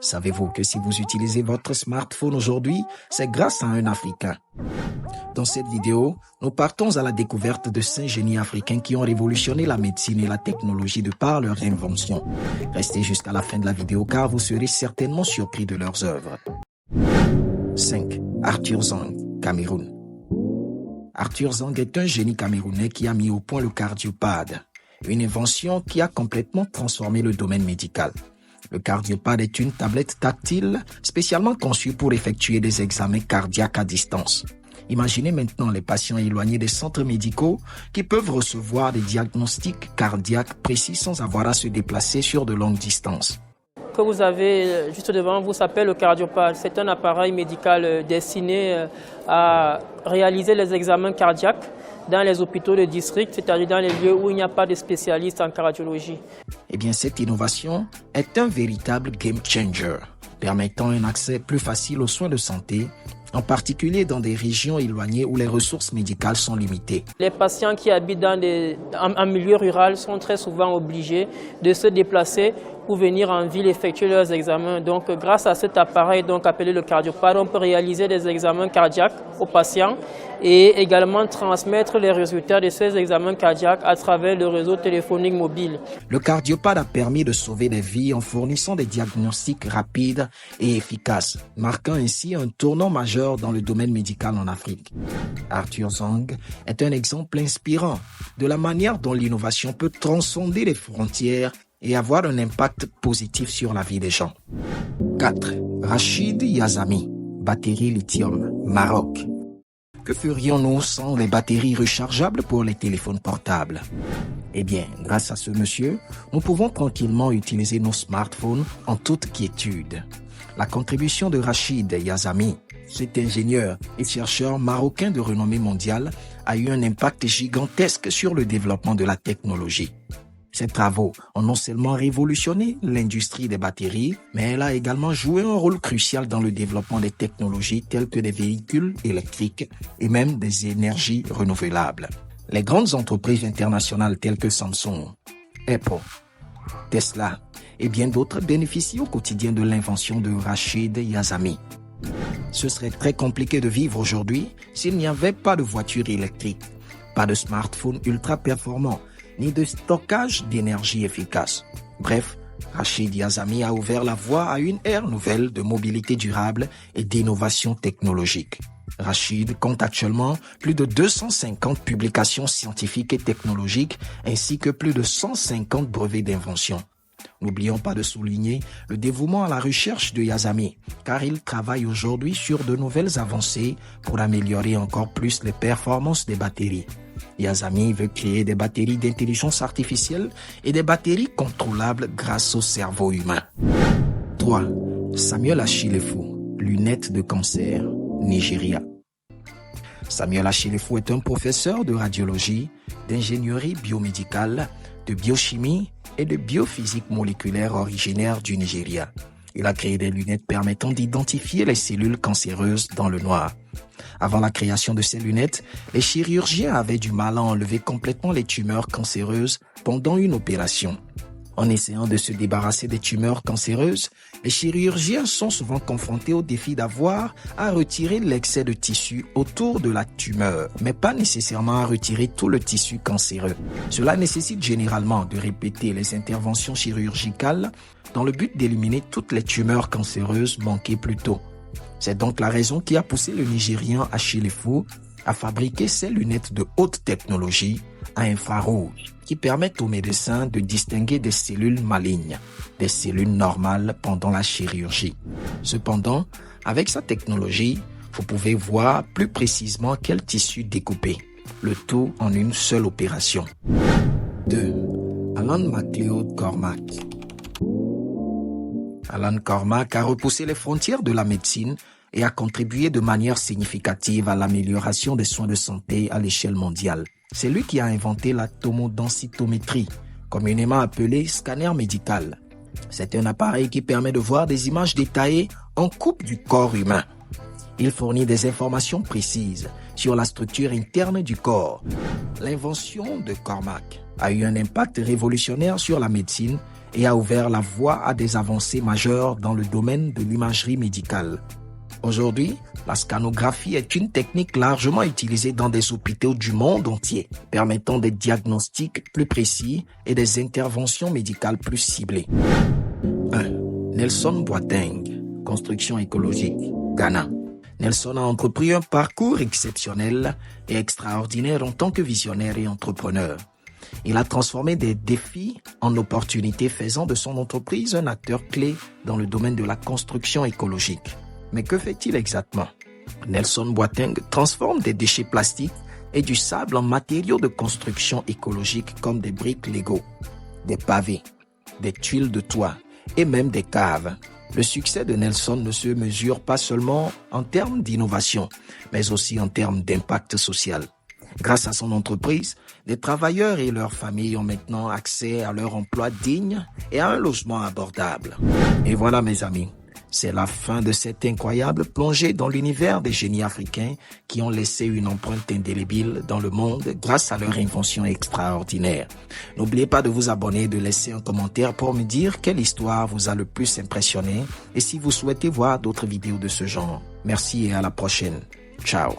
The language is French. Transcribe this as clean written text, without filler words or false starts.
Savez-vous que si vous utilisez votre smartphone aujourd'hui, c'est grâce à un Africain? Dans cette vidéo, nous partons à la découverte de 5 génies africains qui ont révolutionné la médecine et la technologie de par leur invention. Restez jusqu'à la fin de la vidéo car vous serez certainement surpris de leurs œuvres. 5. Arthur Zang, Cameroun. Arthur Zang est un génie camerounais qui a mis au point le cardiopad, une invention qui a complètement transformé le domaine médical. Le cardiopad est une tablette tactile spécialement conçue pour effectuer des examens cardiaques à distance. Imaginez maintenant les patients éloignés des centres médicaux qui peuvent recevoir des diagnostics cardiaques précis sans avoir à se déplacer sur de longues distances. Que vous avez juste devant vous s'appelle le cardiopad. C'est un appareil médical destiné à réaliser les examens cardiaques dans les hôpitaux de district, c'est-à-dire dans les lieux où il n'y a pas de spécialistes en cardiologie. Eh bien, cette innovation est un véritable game changer, permettant un accès plus facile aux soins de santé, en particulier dans des régions éloignées où les ressources médicales sont limitées. Les patients qui habitent en milieu rural sont très souvent obligés de se déplacer pour venir en ville effectuer leurs examens. Donc, grâce à cet appareil appelé le cardiopad, on peut réaliser des examens cardiaques aux patients et également transmettre les résultats de ces examens cardiaques à travers le réseau téléphonique mobile. Le cardiopad a permis de sauver des vies en fournissant des diagnostics rapides et efficaces, marquant ainsi un tournant majeur dans le domaine médical en Afrique. Arthur Zang est un exemple inspirant de la manière dont l'innovation peut transcender les frontières et avoir un impact positif sur la vie des gens. 4. Rachid Yazami, batterie lithium, Maroc. Que ferions-nous sans les batteries rechargeables pour les téléphones portables? Eh bien, grâce à ce monsieur, nous pouvons tranquillement utiliser nos smartphones en toute quiétude. La contribution de Rachid Yazami, cet ingénieur et chercheur marocain de renommée mondiale, a eu un impact gigantesque sur le développement de la technologie. Ses travaux ont non seulement révolutionné l'industrie des batteries, mais elle a également joué un rôle crucial dans le développement des technologies telles que des véhicules électriques et même des énergies renouvelables. Les grandes entreprises internationales telles que Samsung, Apple, Tesla et bien d'autres bénéficient au quotidien de l'invention de Rachid Yazami. Ce serait très compliqué de vivre aujourd'hui s'il n'y avait pas de voitures électriques, pas de smartphones ultra performants, ni de stockage d'énergie efficace. Bref, Rachid Yazami a ouvert la voie à une ère nouvelle de mobilité durable et d'innovation technologique. Rachid compte actuellement plus de 250 publications scientifiques et technologiques ainsi que plus de 150 brevets d'invention. N'oublions pas de souligner le dévouement à la recherche de Yazami, car il travaille aujourd'hui sur de nouvelles avancées pour améliorer encore plus les performances des batteries. Yazami veut créer des batteries d'intelligence artificielle et des batteries contrôlables grâce au cerveau humain. 3. Samuel Achillefou, lunettes de cancer, Nigeria. Samuel Achillefou est un professeur de radiologie, d'ingénierie biomédicale, de biochimie et de biophysique moléculaire originaire du Nigeria. Il a créé des lunettes permettant d'identifier les cellules cancéreuses dans le noir. Avant la création de ces lunettes, les chirurgiens avaient du mal à enlever complètement les tumeurs cancéreuses pendant une opération. En essayant de se débarrasser des tumeurs cancéreuses, les chirurgiens sont souvent confrontés au défi d'avoir à retirer l'excès de tissu autour de la tumeur, mais pas nécessairement à retirer tout le tissu cancéreux. Cela nécessite généralement de répéter les interventions chirurgicales dans le but d'éliminer toutes les tumeurs cancéreuses manquées plus tôt. C'est donc la raison qui a poussé le Nigérian Achillefou à fabriquer ces lunettes de haute technologie à infrarouge qui permettent aux médecins de distinguer des cellules malignes, des cellules normales pendant la chirurgie. Cependant, avec sa technologie, vous pouvez voir plus précisément quel tissu découper, le tout en une seule opération. 2. Alan MacLeod Cormack. Alan Cormack a repoussé les frontières de la médecine et a contribué de manière significative à l'amélioration des soins de santé à l'échelle mondiale. C'est lui qui a inventé la tomodensitométrie, communément appelée scanner médical. C'est un appareil qui permet de voir des images détaillées en coupe du corps humain. Il fournit des informations précises sur la structure interne du corps. L'invention de Cormack a eu un impact révolutionnaire sur la médecine et a ouvert la voie à des avancées majeures dans le domaine de l'imagerie médicale. Aujourd'hui, la scanographie est une technique largement utilisée dans des hôpitaux du monde entier, permettant des diagnostics plus précis et des interventions médicales plus ciblées. 1. Nelson Boateng, construction écologique, Ghana. Nelson a entrepris un parcours exceptionnel et extraordinaire en tant que visionnaire et entrepreneur. Il a transformé des défis en opportunités, faisant de son entreprise un acteur clé dans le domaine de la construction écologique. Mais que fait-il exactement? Nelson Boateng transforme des déchets plastiques et du sable en matériaux de construction écologique comme des briques Lego, des pavés, des tuiles de toit et même des caves. Le succès de Nelson ne se mesure pas seulement en termes d'innovation, mais aussi en termes d'impact social. Grâce à son entreprise, les travailleurs et leurs familles ont maintenant accès à leur emploi digne et à un logement abordable. Et voilà mes amis, c'est la fin de cette incroyable plongée dans l'univers des génies africains qui ont laissé une empreinte indélébile dans le monde grâce à leur invention extraordinaire. N'oubliez pas de vous abonner et de laisser un commentaire pour me dire quelle histoire vous a le plus impressionné et si vous souhaitez voir d'autres vidéos de ce genre. Merci et à la prochaine. Ciao.